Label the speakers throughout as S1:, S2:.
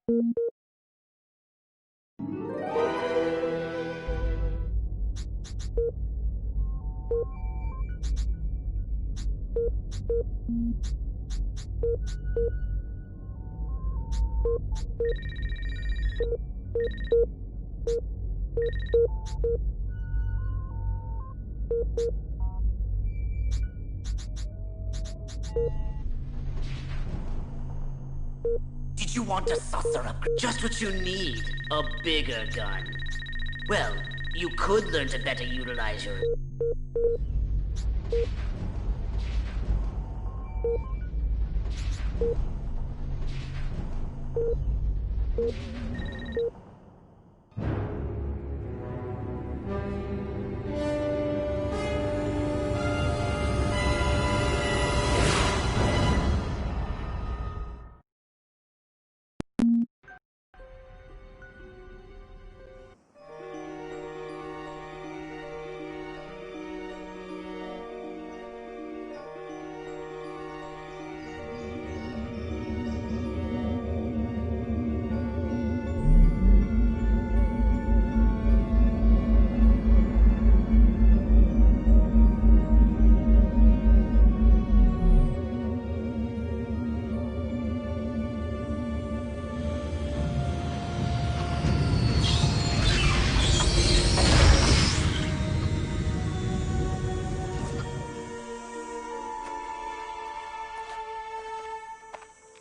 S1: Did you want a saucer upgrade? Just what you need. A bigger gun. Well, you could learn to better utilize your...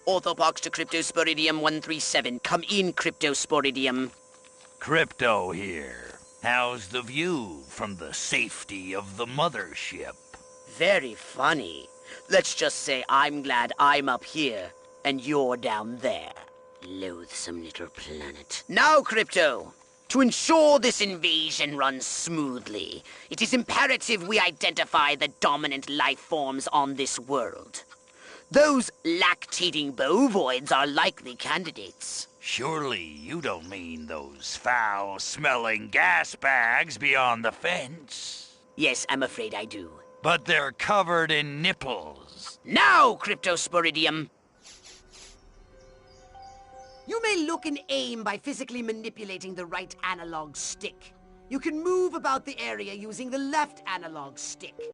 S1: Orthopox to Cryptosporidium 137. Come in, Cryptosporidium.
S2: Crypto here. How's the view from the safety of the mothership?
S1: Very funny. Let's just say I'm glad I'm up here, and you're down there. Loathsome little planet. Now, Crypto! To ensure this invasion runs smoothly, it is imperative we identify the dominant life forms on this world. Those lactating bovoids are likely candidates.
S2: Surely you don't mean those foul-smelling gas bags beyond the fence?
S1: Yes, I'm afraid I do.
S2: But they're covered in nipples.
S1: Now, Cryptosporidium! You may look and aim by physically manipulating the right analog stick. You can move about the area using the left analog stick.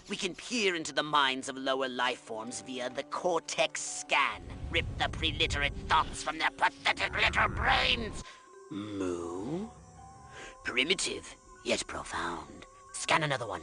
S1: We can peer into the minds of lower life forms via the cortex scan. Rip the preliterate thoughts from their pathetic little brains. Moo? Primitive, yet profound. Scan another one.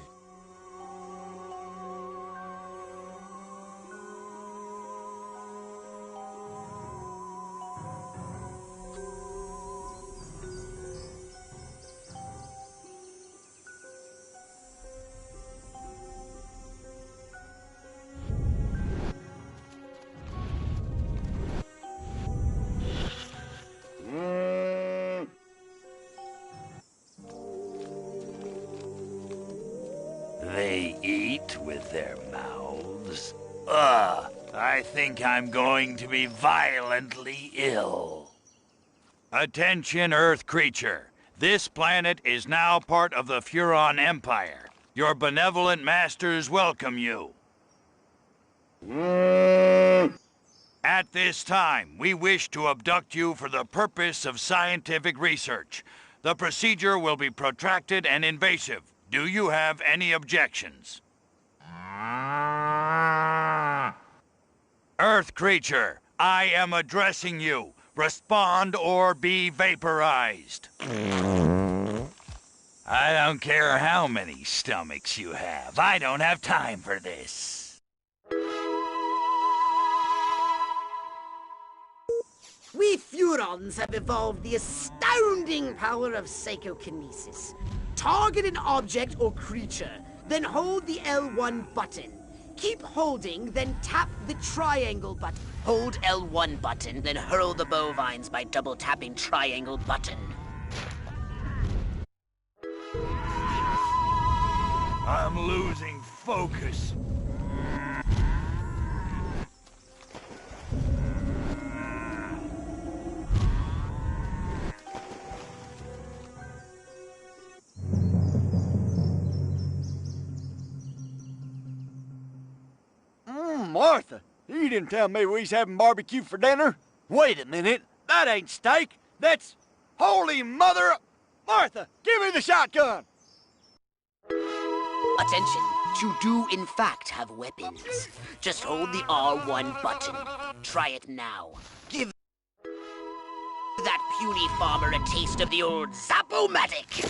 S2: They eat with their mouths? Ugh, I think I'm going to be violently ill. Attention, Earth creature. This planet is now part of the Furon Empire. Your benevolent masters welcome you. At this time, we wish to abduct you for the purpose of scientific research. The procedure will be protracted and invasive. Do you have any objections? Earth creature, I am addressing you. Respond or be vaporized. I don't care how many stomachs you have. I don't have time for this.
S1: We Furons have evolved the astounding power of psychokinesis. Target an object or creature, then hold the L1 button. Keep holding, then tap the triangle button. Hold L1 button, then hurl the bovines by double tapping triangle button.
S2: I'm losing focus.
S3: Martha, you didn't tell me we was having barbecue for dinner. Wait a minute, that ain't steak. That's... Holy mother... Martha, give me the shotgun!
S1: Attention, you do in fact have weapons. Just hold the R1 button. Try it now. Give that puny farmer a taste of the old Zap-O-Matic.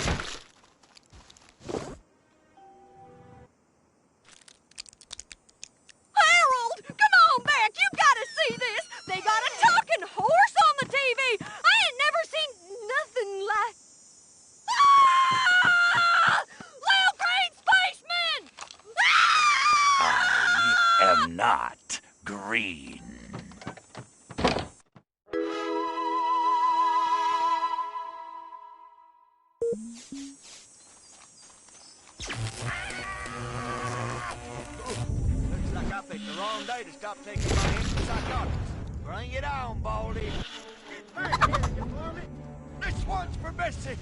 S4: Harold, come on back. You gotta see this. They got a talking horse on the TV. I ain't never seen nothing like... Ah! Little green spaceman!
S2: I am not green.
S3: Looks like I picked the wrong day to stop taking my antipsychotics. Bring it on, Baldy. Get back here, you varmint. This one's for Bessie.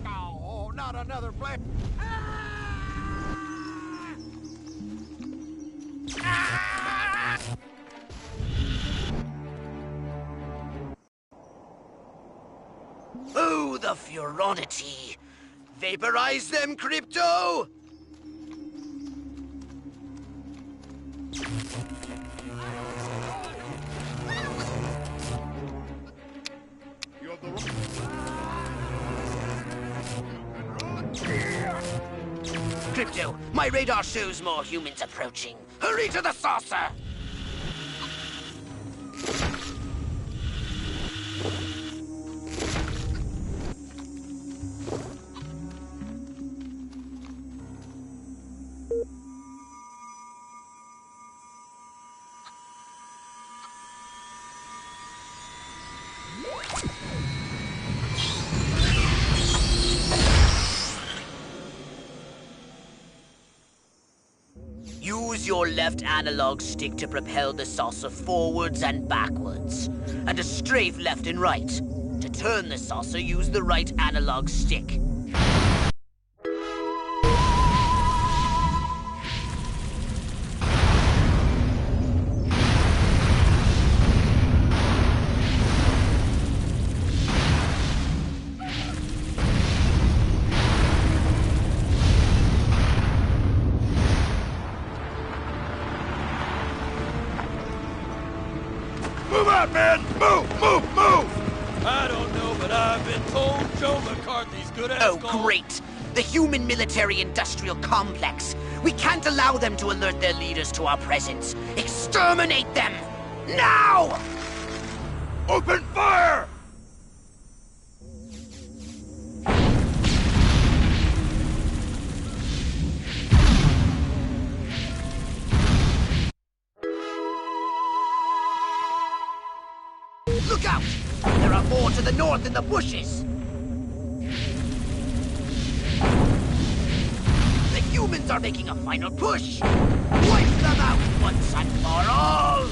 S3: Oh, not another blast.
S1: Oh, the furonity! Vaporize them, Crypto! Crypto, my radar shows more humans approaching. Hurry to the saucer! Use your left analog stick to propel the saucer forwards and backwards, and to strafe left and right. To turn the saucer, use the right analog stick.
S2: Move out, man! Move! Move! Move!
S5: I don't know, but I've been told Joe McCarthy's good at
S1: Oh, great! The human military-industrial complex. We can't allow them to alert their leaders to our presence. Exterminate them! Now!
S2: Open fire!
S1: Look out! There are more to the north in the bushes! The humans are making a final push! Wipe them out once and for all!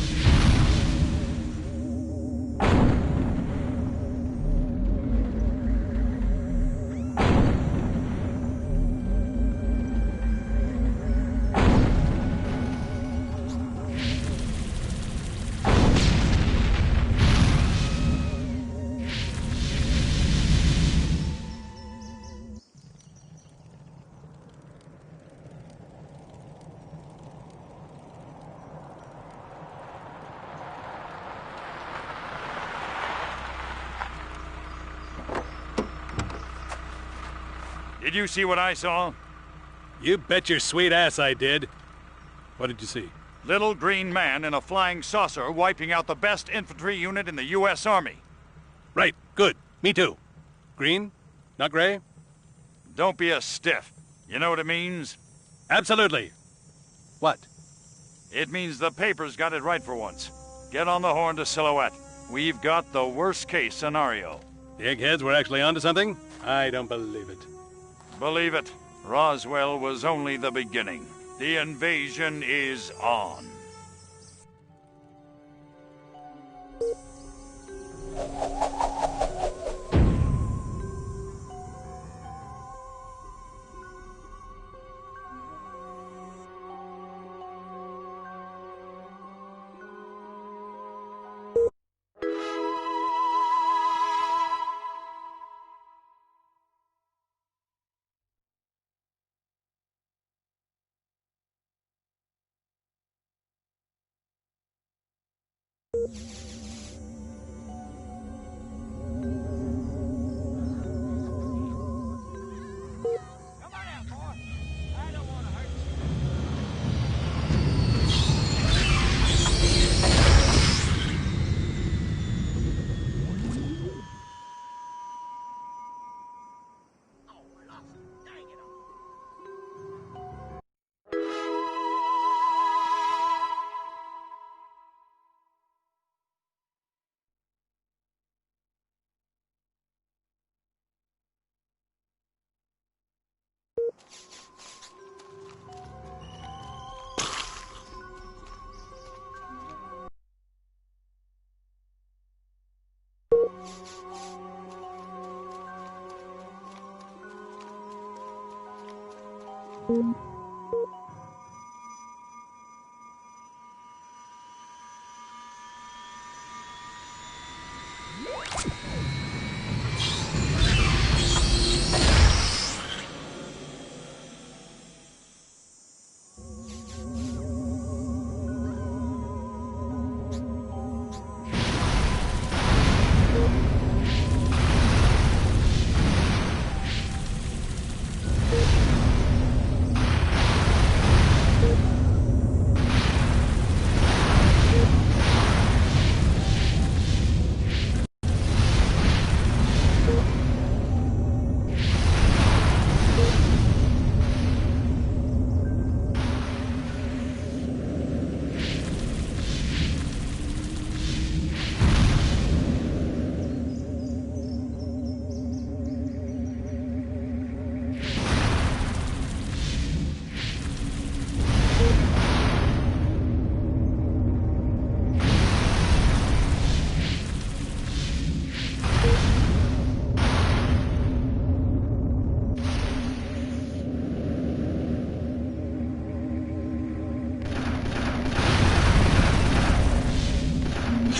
S2: Did you see what I saw?
S6: You bet your sweet ass I did. What did you see?
S2: Little green man in a flying saucer wiping out the best infantry unit in the U.S. Army.
S6: Right, good. Me too. Green? Not gray?
S2: Don't be a stiff. You know what it means?
S6: Absolutely. What?
S2: It means the paper's got it right for once. Get on the horn to Silhouette. We've got the worst case scenario.
S6: The eggheads were actually onto something? I don't believe it.
S2: Believe it, Roswell was only the beginning. The invasion is on.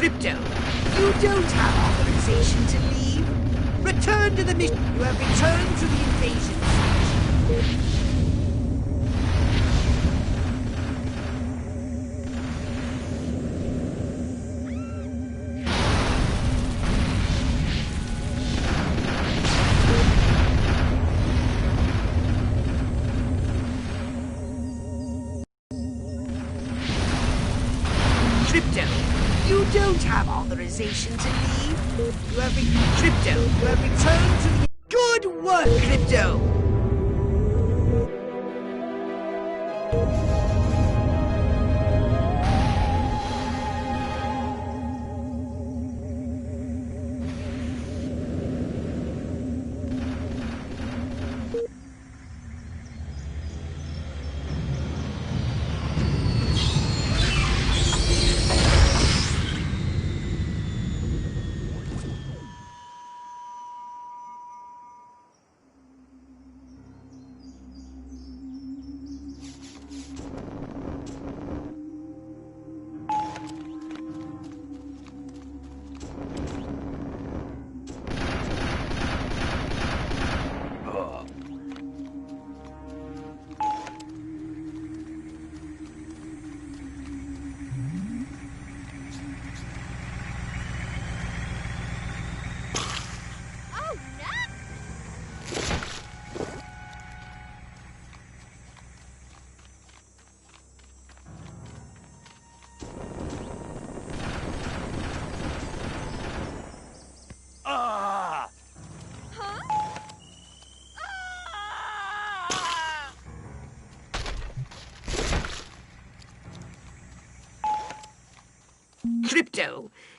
S1: Crypto, you don't have authorization to leave. Return to the mission. You have returned to the invasion site. Crypto, you don't have authorization to leave. You have Crypto, you have returned to the... Good work, Crypto!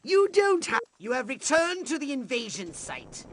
S1: You don't have... You have returned to the invasion site.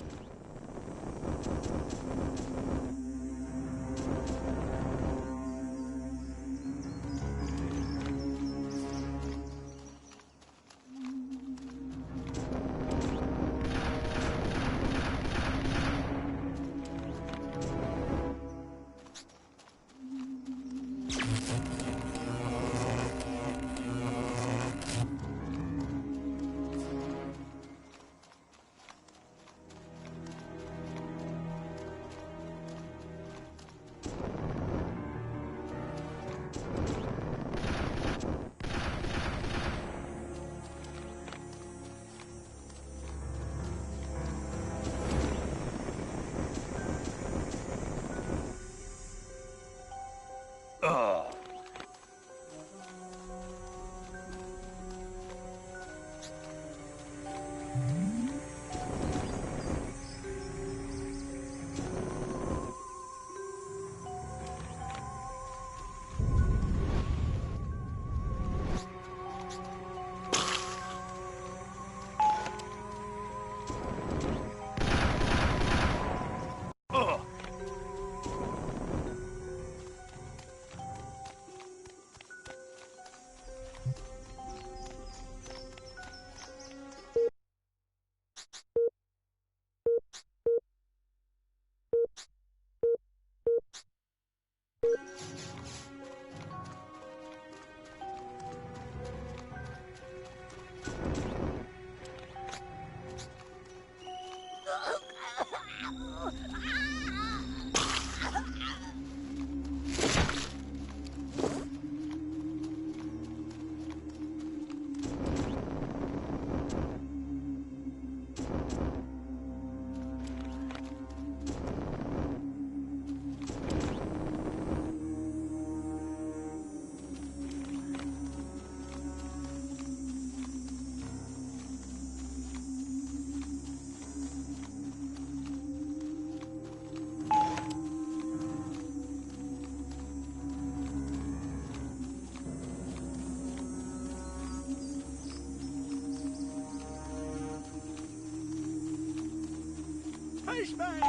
S3: Man.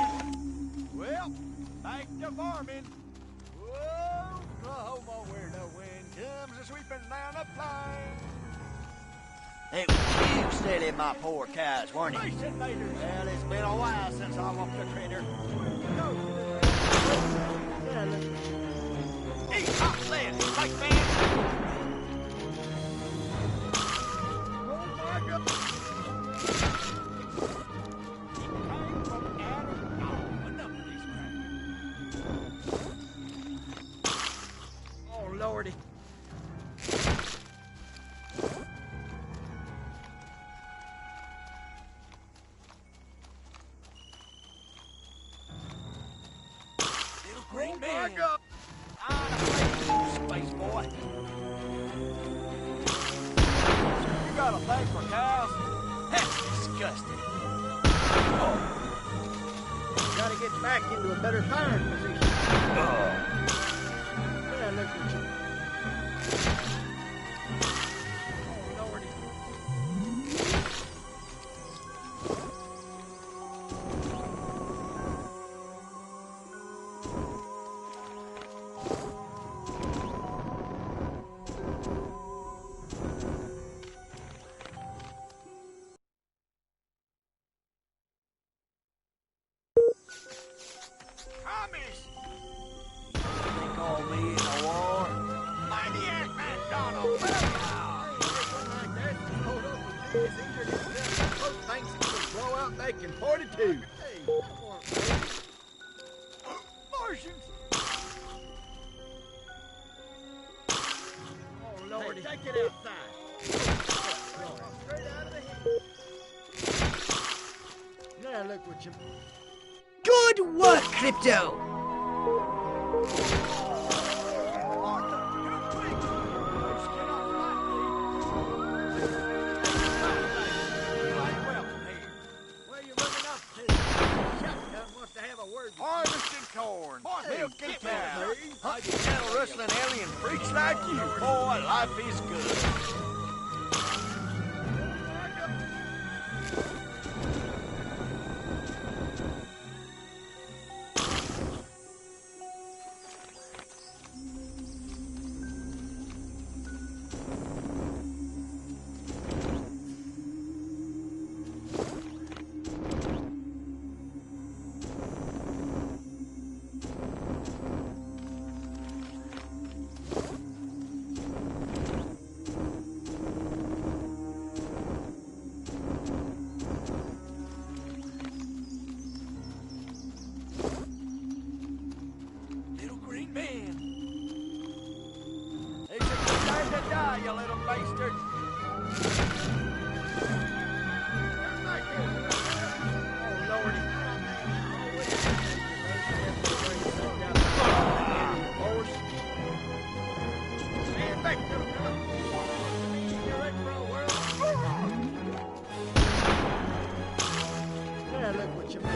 S3: Well, back to farming. Whoa, Oklahoma, where the wind comes a-sweeping down the plain. It was you stealing my poor cows, weren't it? Well, it's been a while since I walked the critter. Hey, hot lead, white man. Oh, my God. Lordy. Little green man. Space boy. You got a thing for cows? That's disgusting. Oh. Gotta get back into a better firing position. Yeah, look at you. Oh, Lordy. Promise! They call me in a war. Maniac McDonald! Thinks it will blow out Bacon 42. Martians! Oh, Lordy. Hey, take it outside. Straight out of the head. Now look what you...
S1: Good work, Crypto!
S3: Harvesting corn, milking cows, hunting cattle, rustling alien freaks like you. Boy, life is good. Now look what you made.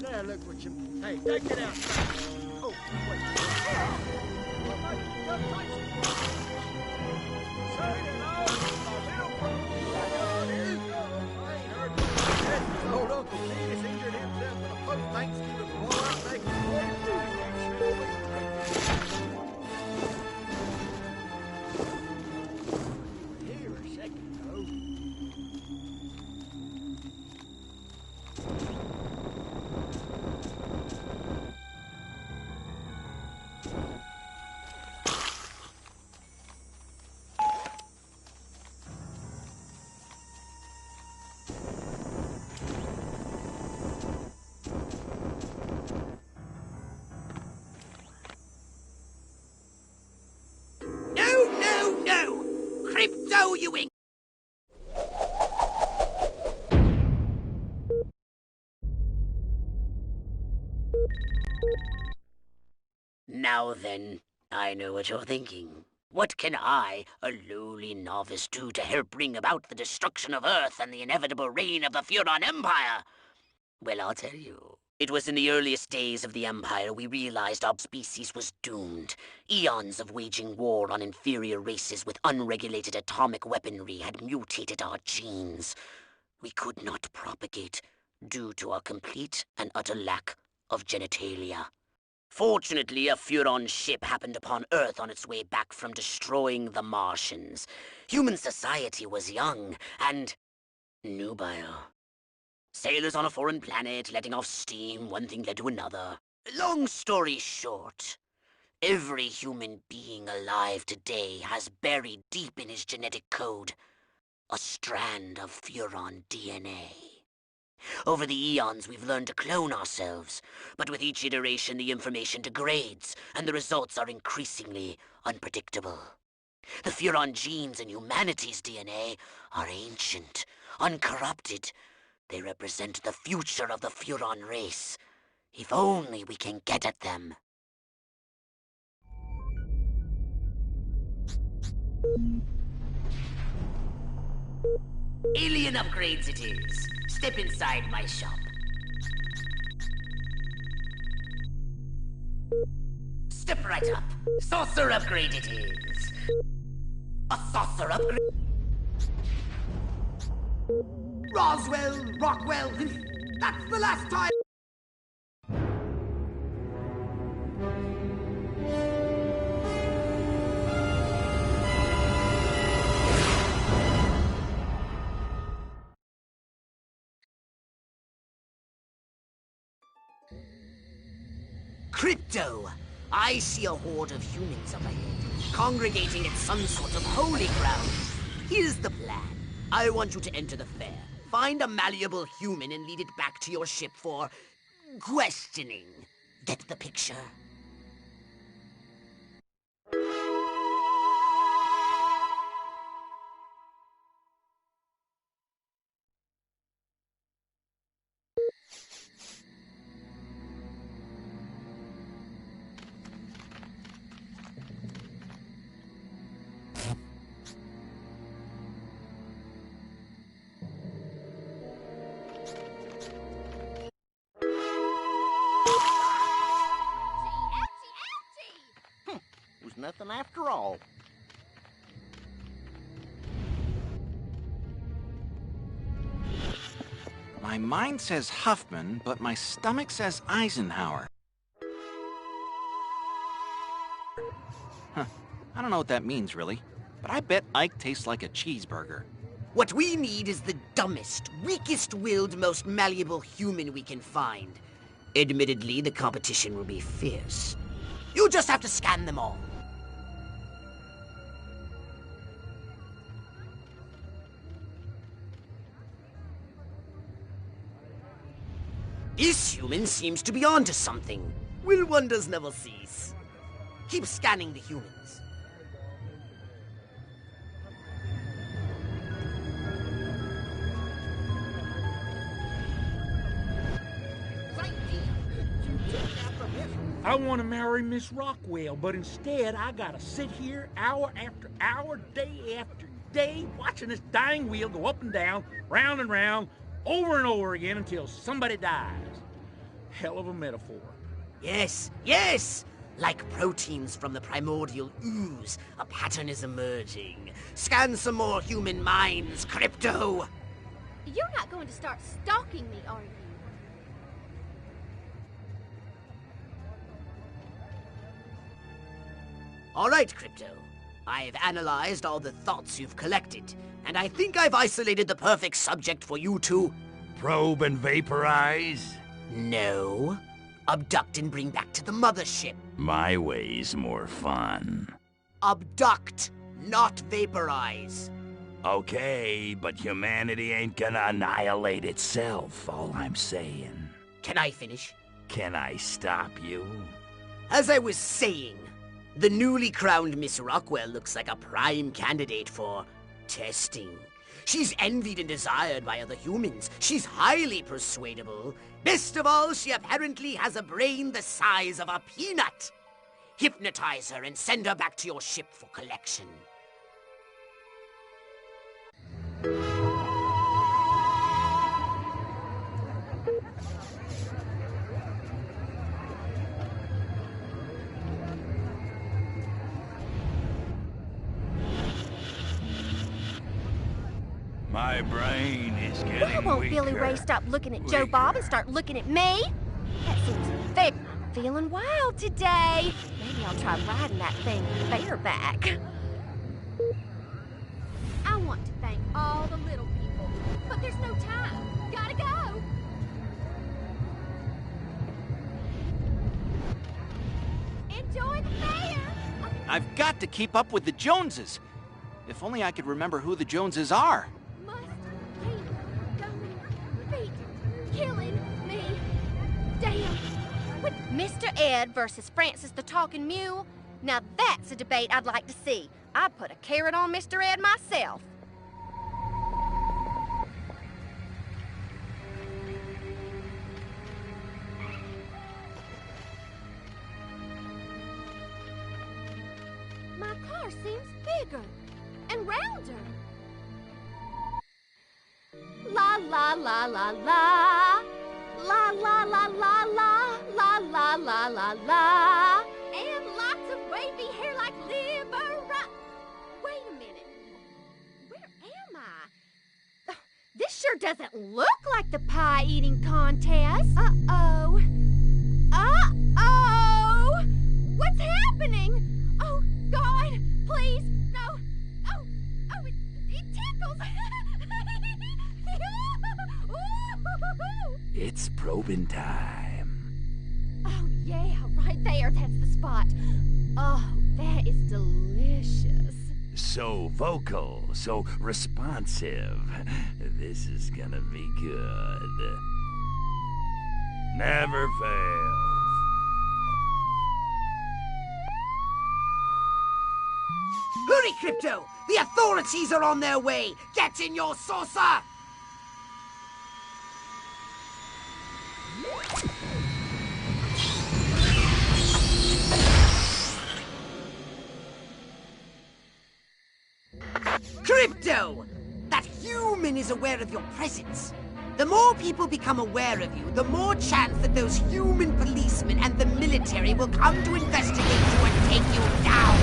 S3: Now look what you... Hey, take it out. Oh, wait. Old Uncle Dennis injured himself in a post-Thanksgiving blowout back in 42. Here a second, though.
S1: No! Crypto, you ink! Now then, I know what you're thinking. What can I, a lowly novice, do to help bring about the destruction of Earth and the inevitable reign of the Furon Empire? Well, I'll tell you. It was in the earliest days of the Empire we realized our species was doomed. Eons of waging war on inferior races with unregulated atomic weaponry had mutated our genes. We could not propagate due to our complete and utter lack of genitalia. Fortunately, a Furon ship happened upon Earth on its way back from destroying the Martians. Human society was young and nubile. Sailors on a foreign planet, letting off steam, one thing led to another. Long story short, every human being alive today has buried deep in his genetic code a strand of Furon DNA. Over the eons, we've learned to clone ourselves, but with each iteration the information degrades, and the results are increasingly unpredictable. The Furon genes in humanity's DNA are ancient, uncorrupted. They represent the future of the Furon race. If only we can get at them. Alien upgrades it is. Step inside my shop. Step right up. Saucer upgrade it is. A saucer upgrade. Rockwell, that's the last time. Crypto! I see a horde of humans up ahead, congregating at some sort of holy ground. Here's the plan. I want you to enter the fair, find a malleable human and lead it back to your ship for questioning. Get the picture?
S3: Was nothing after all.
S7: My mind says Huffman, but my stomach says Eisenhower. Huh. I don't know what that means, really. But I bet Ike tastes like a cheeseburger.
S1: What we need is the dumbest, weakest-willed, most malleable human we can find. Admittedly, the competition will be fierce. You just have to scan them all. This human seems to be onto something. Will wonders never cease? Keep scanning the humans.
S8: I want to marry Miss Rockwell, but instead I gotta sit here hour after hour, day after day, watching this dying wheel go up and down, round and round, over and over again until somebody dies. Hell of a metaphor.
S1: Yes, yes! Like proteins from the primordial ooze, a pattern is emerging. Scan some more human minds, Crypto!
S4: You're not going to start stalking me, are you?
S1: All right, Crypto. I've analyzed all the thoughts you've collected, and I think I've isolated the perfect subject for you to...
S2: Probe and vaporize?
S1: No. Abduct and bring back to the mothership.
S2: My way's more fun.
S1: Abduct, not vaporize.
S2: Okay, but humanity ain't gonna annihilate itself, all I'm saying.
S1: Can I finish?
S2: Can I stop you?
S1: As I was saying, the newly crowned Miss Rockwell looks like a prime candidate for testing. She's envied and desired by other humans. She's highly persuadable. Best of all, she apparently has a brain the size of a peanut. Hypnotize her and send her back to your ship for collection.
S2: My brain is getting
S4: Why won't
S2: weaker.
S4: Billy Ray stop looking at Joe Bob and start looking at me? That seems fair. I'm feeling wild today. Maybe I'll try riding that thing bareback. I want to thank all the little people, but there's no time. Gotta go. Enjoy the fair.
S7: I've got to keep up with the Joneses. If only I could remember who the Joneses are.
S4: Must keep going. Feet killing me. Damn. With Mr. Ed versus Francis the Talking Mule, now that's a debate I'd like to see. I'd put a carrot on Mr. Ed myself. My car seems bigger and rounder. La la la la la. La la la la la. La la la la la. And lots of wavy hair like liver. Wait a minute. Where am I? This sure doesn't look like the pie eating contest. Uh-oh. Uh-oh. What's happening? Oh, God, please, no. Oh, it tickles.
S2: It's probing time.
S4: Oh, yeah, right there. That's the spot. Oh, that is delicious.
S2: So vocal, so responsive. This is gonna be good. Never fails.
S1: Hurry, Crypto! The authorities are on their way! Get in your saucer! Crypto! That human is aware of your presence. The more people become aware of you, the more chance that those human policemen and the military will come to investigate you and take you down.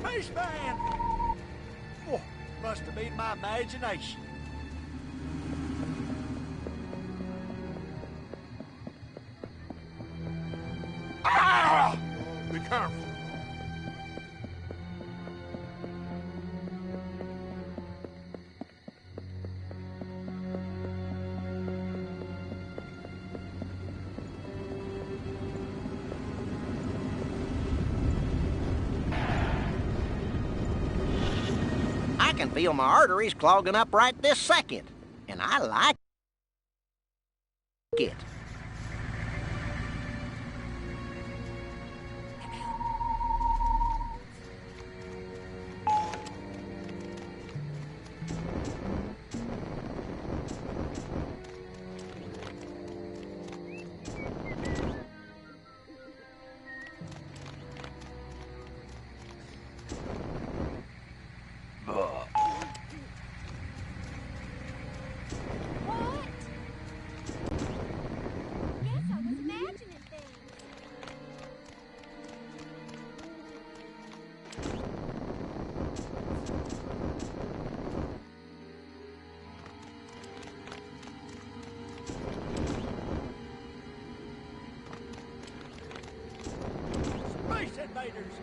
S3: Spaceman! Oh, must have been my imagination. Ah! Be careful.
S9: I can feel my arteries clogging up right this second, and I like it.
S4: What? Guess I was imagining things.
S3: Space invaders!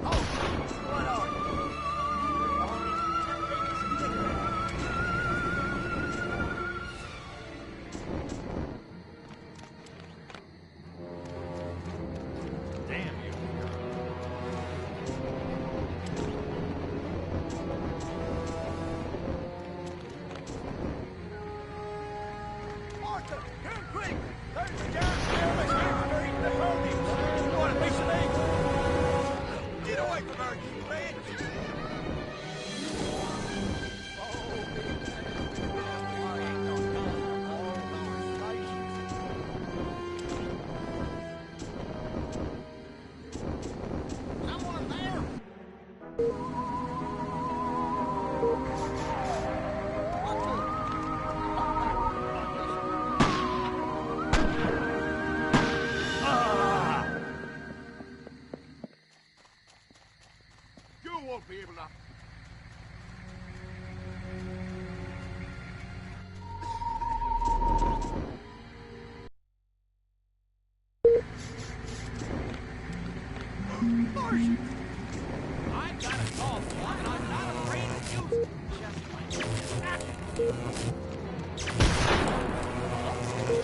S3: Oh, what are
S2: Damn you.
S3: Arthur, come quick! There's a giant skeleton here eating the ponies! You want a piece of me? Get away from her, you bitch! Someone there? You won't be able to. Martians!
S8: I've got a call for and I'm not afraid to use it.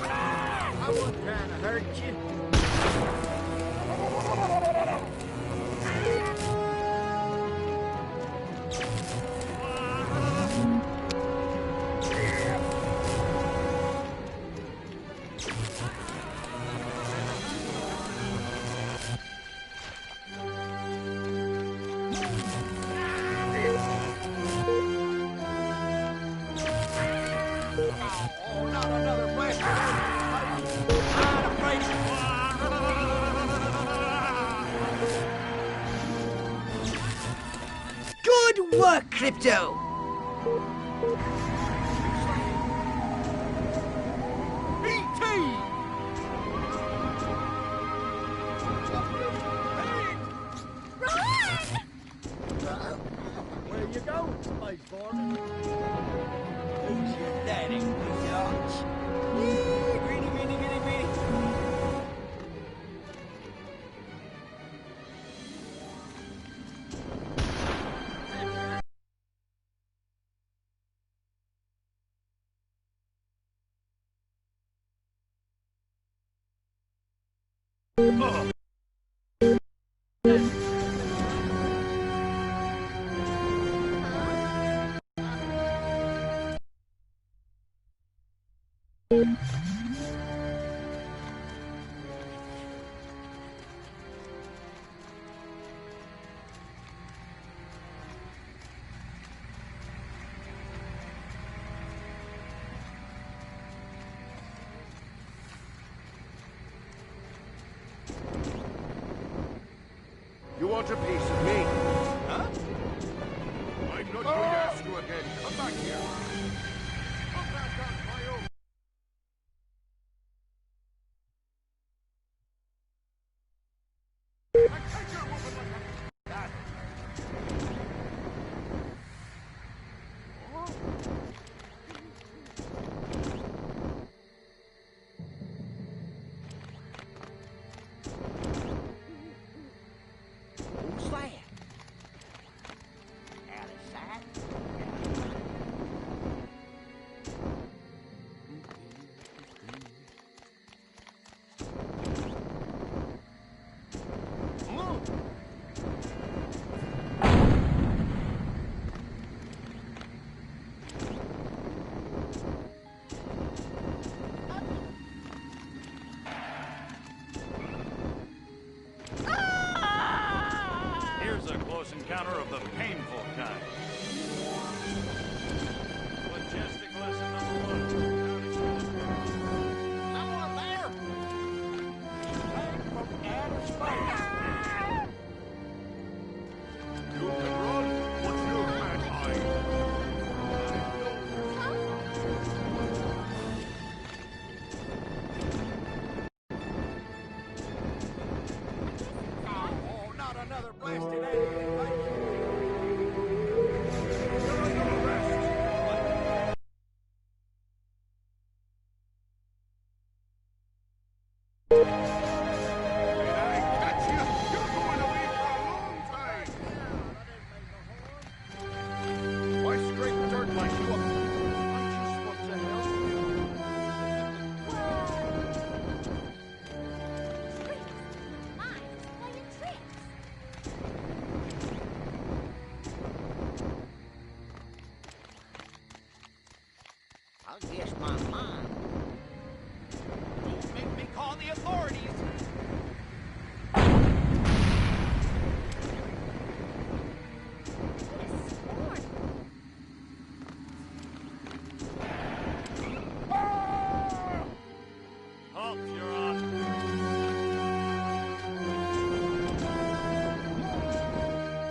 S3: I wasn't trying to hurt you. Oh, not another blast! I'm afraid.
S1: Good work, Crypto!
S3: Where you going, Space Barman? Who's your daddy, biatch? Greedy, greedy, greedy, greedy. You want a piece of me? Huh? I'm not going to ask you again. Come back here. Come back on my own. I take your woman like that.
S9: Who's that? Out of sight.
S2: Here's a close encounter of the painful kind. Majestic lesson number 1.
S9: Someone there? Came from outer space.
S3: You can run, but you can't hide. Oh, not another blasted alien like you. You're under arrest. When I catch you, you're going away for a long time. Why scrape dirt like you? I just want to help you.
S9: I guess my mind.
S7: Don't make me call the authorities.
S2: Halt, you're on.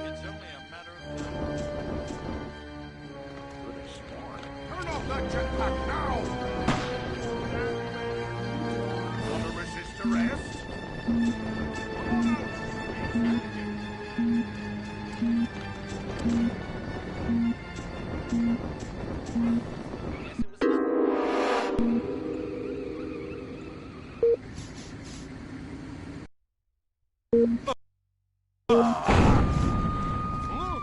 S2: It's only a matter of time.
S9: Could have sworn.
S3: Turn off that jetpack now! Wanna resist arrest? Come on out,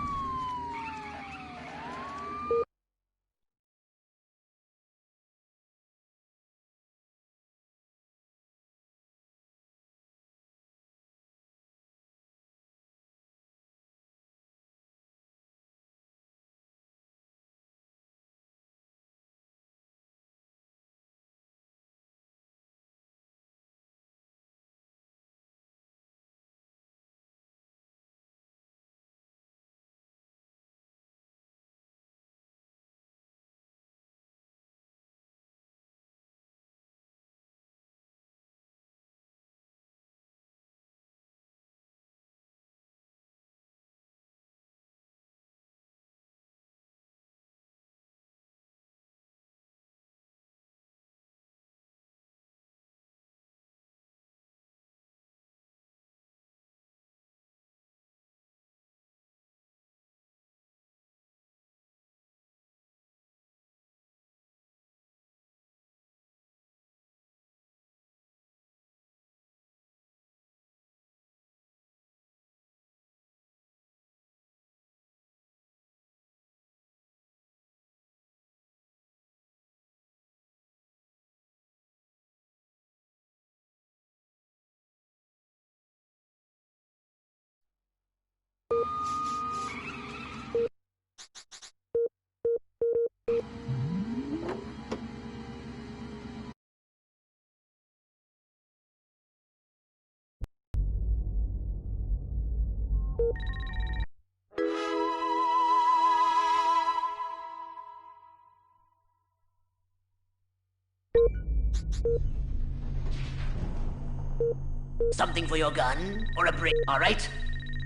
S1: Something for your gun? Or a brick? All right?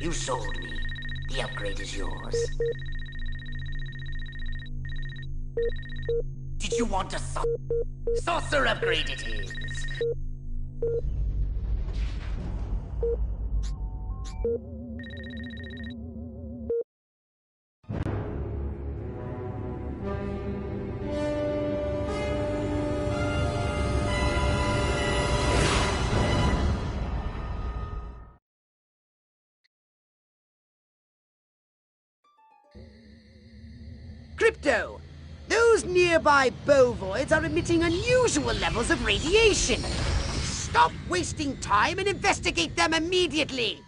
S1: You sold me. The upgrade is yours. Did you want a saucer upgrade it is? Crypto! Those nearby bovoids are emitting unusual levels of radiation. Stop wasting time and investigate them immediately!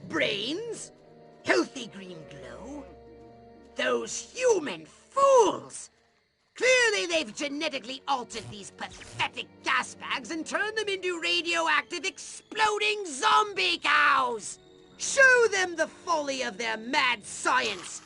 S1: Brains? Healthy green glow? Those human fools! Clearly they've genetically altered these pathetic gas bags and turned them into radioactive exploding zombie cows! Show them the folly of their mad science!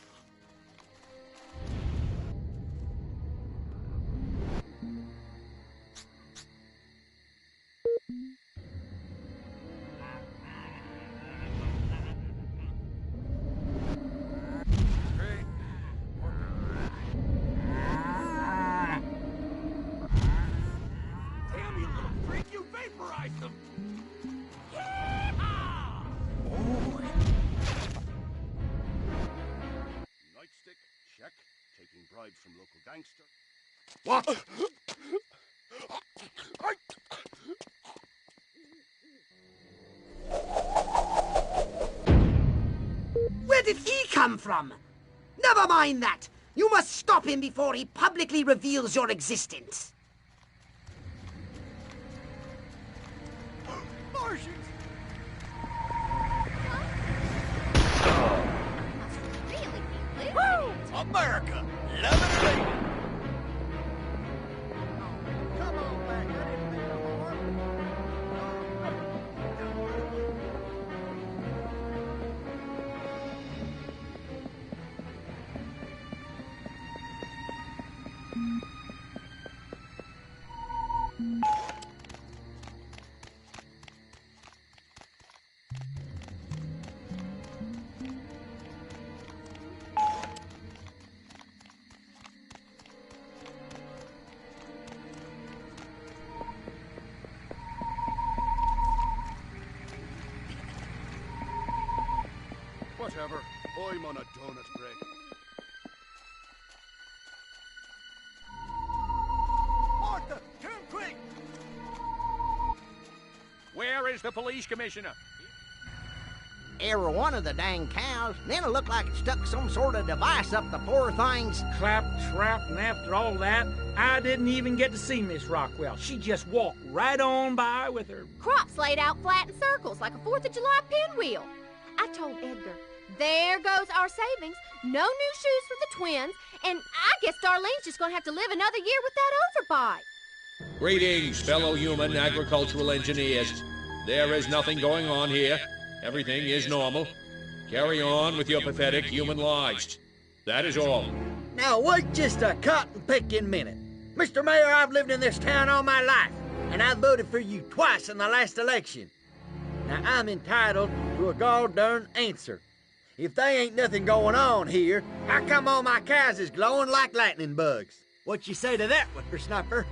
S3: Bribes from local gangster. What?
S1: Where did he come from? Never mind that. You must stop him before he publicly reveals your existence.
S3: Martians! America! Love it or leave it! Come on back, I didn't mean no harm. Whatever. I'm on a donut break. Martha, turn quick!
S8: Where is the police commissioner?
S9: Every one of the dang cows. Then it looked like it stuck some sort of device up the poor thing's...
S8: Claptrap, and after all that, I didn't even get to see Miss Rockwell. She just walked right on by with her...
S4: Crops laid out flat in circles like a 4th of July pinwheel. I told Edgar, there goes our savings, no new shoes for the twins, and I guess Darlene's just gonna have to live another year with that overbite.
S10: Greetings, fellow human agricultural engineers. There is nothing going on here. Everything is normal. Carry on with your pathetic human lives. That is all.
S11: Now, wait just a cotton-picking minute. Mr. Mayor, I've lived in this town all my life, and I voted for you twice in the last election. Now, I'm entitled to a gall-darn answer. If there ain't nothing going on here, how come all my cows is glowing like lightning bugs? What you say to that, whippersnapper?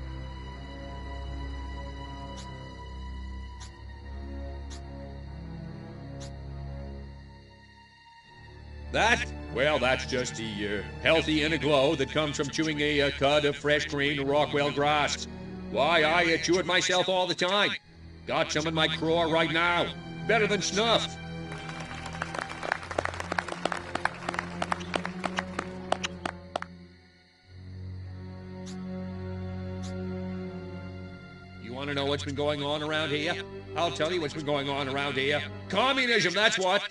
S10: That? Well, that's just the healthy inner glow that comes from chewing a cud of fresh green Rockwell grass. Why, I chew it myself all the time. Got some in my craw right now. Better than snuff. You want to know what's been going on around here? I'll tell you what's been going on around here. Communism, that's what.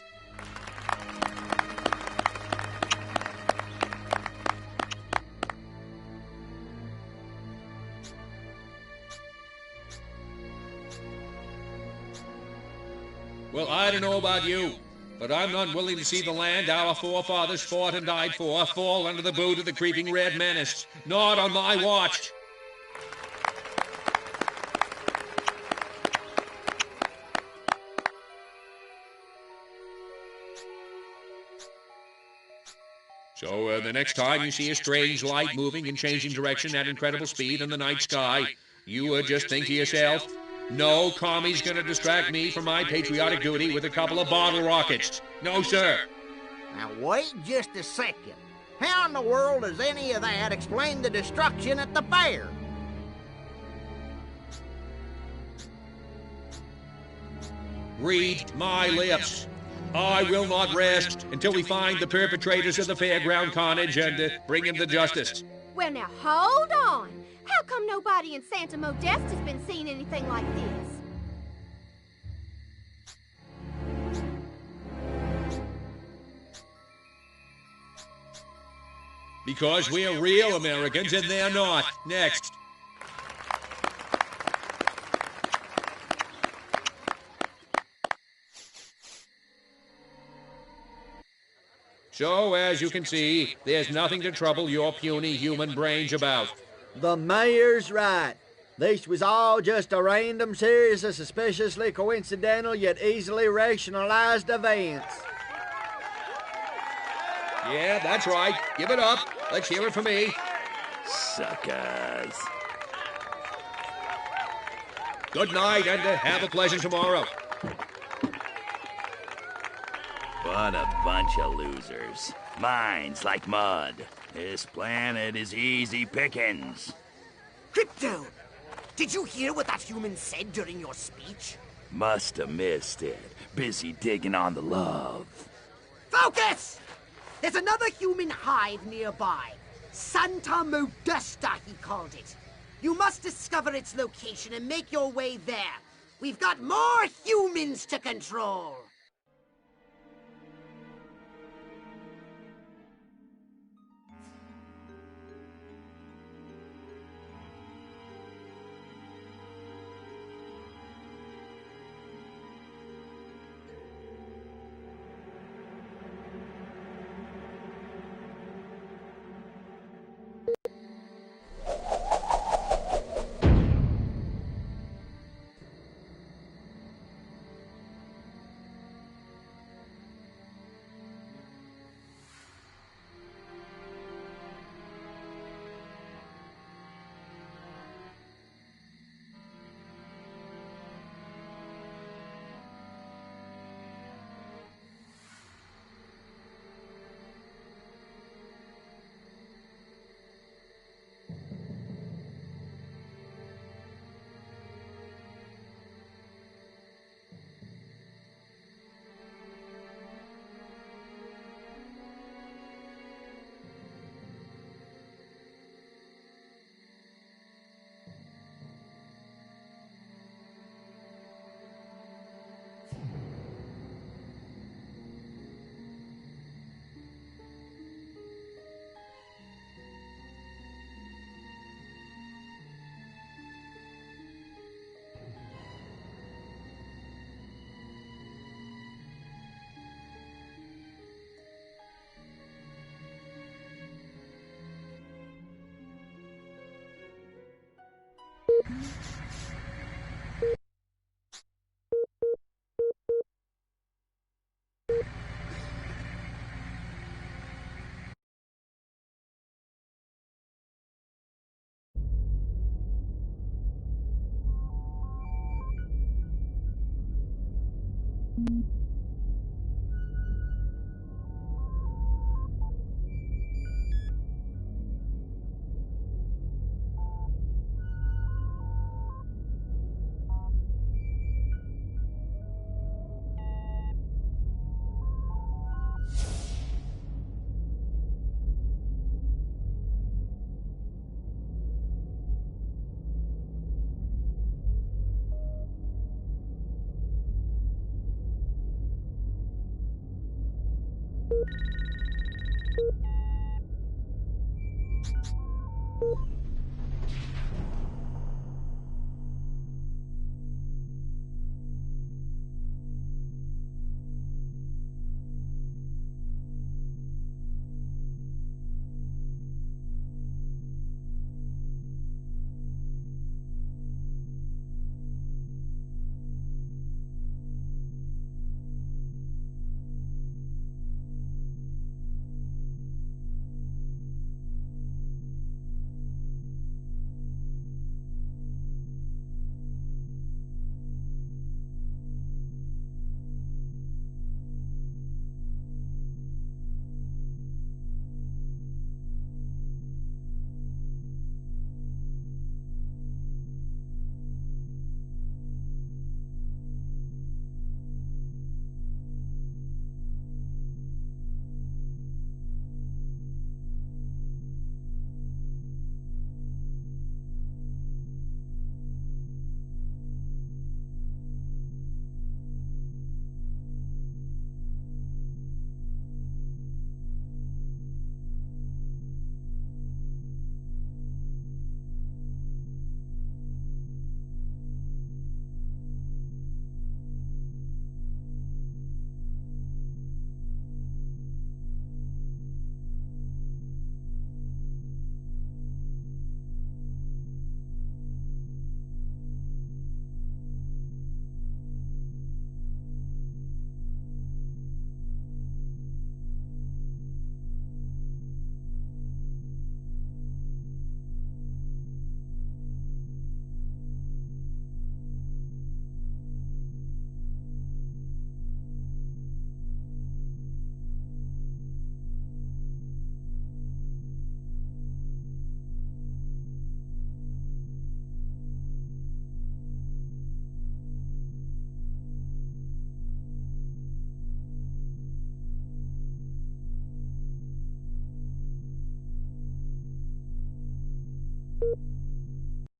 S10: Well, I don't know about you, but I'm not willing to see the land our forefathers fought and died for fall under the boot of the creeping red menace. Not on my watch. So the next time you see a strange light moving and changing direction at incredible speed in the night sky, you just think to yourself, no commie's gonna distract me from my patriotic duty with a couple of bottle rockets. No, sir.
S9: Now, wait just a second. How in the world does any of that explain the destruction at the fair?
S10: Read my lips. I will not rest until we find the perpetrators of the fairground carnage and bring them to justice.
S4: Well, now, hold on. How come nobody in Santa Modeste has been seeing anything like this?
S10: Because we're real Americans and they're not. Next. So, as you can see, there's nothing to trouble your puny human brains about.
S11: The mayor's right. This was all just a random series of suspiciously coincidental yet easily rationalized events.
S10: Yeah, that's right. Give it up. Let's hear it from me.
S2: Suckers.
S10: Good night and have a pleasant tomorrow.
S2: What a bunch of losers. Minds like mud. This planet is easy pickings.
S1: Crypto! Did you hear what that human said during your speech?
S2: Must have missed it. Busy digging on the love.
S1: Focus! There's another human hive nearby. Santa Modesta, he called it. You must discover its location and make your way there. We've got more humans to control.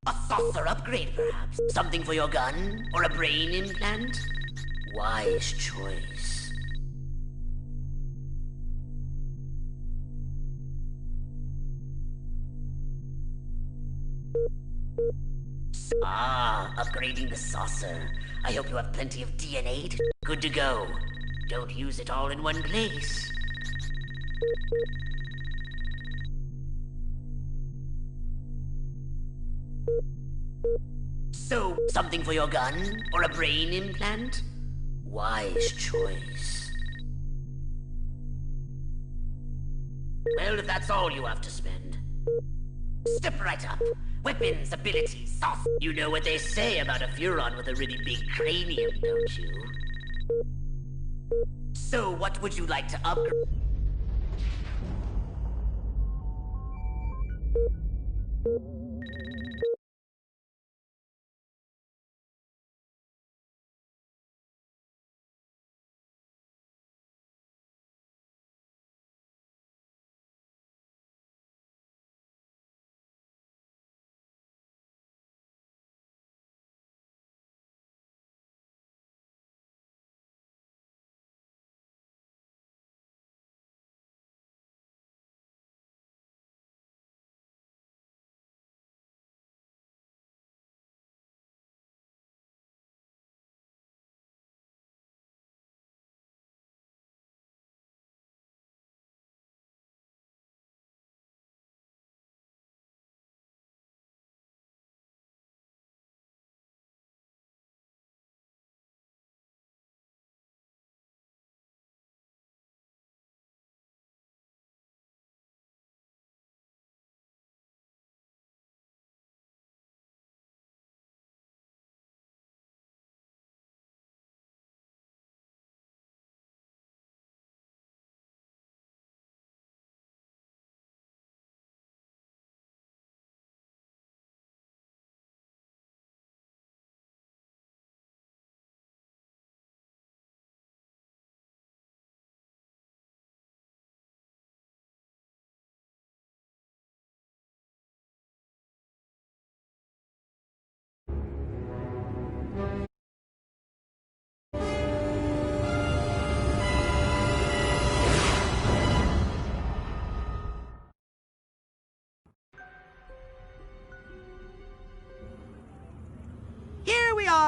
S1: A saucer upgrade, perhaps? Something for your gun? Or a brain implant? Wise choice. Ah, upgrading the saucer. I hope you have plenty of DNA. Good to go. Don't use it all in one place. So, something for your gun? Or a brain implant? Wise choice. Well, if that's all you have to spend. Step right up. Weapons, abilities, sauce. You know what they say about a Furon with a really big cranium, don't you? So, what would you like to upgrade?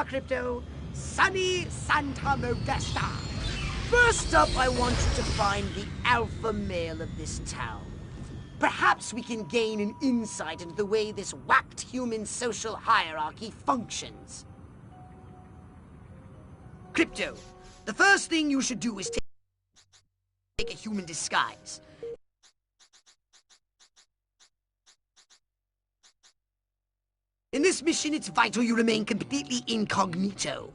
S1: are, Crypto. Sunny Santa Modesta. First up, I want you to find the alpha male of this town. Perhaps we can gain an insight into the way this whacked human social hierarchy functions. Crypto, the first thing you should do is take a human disguise. In this mission, it's vital you remain completely incognito.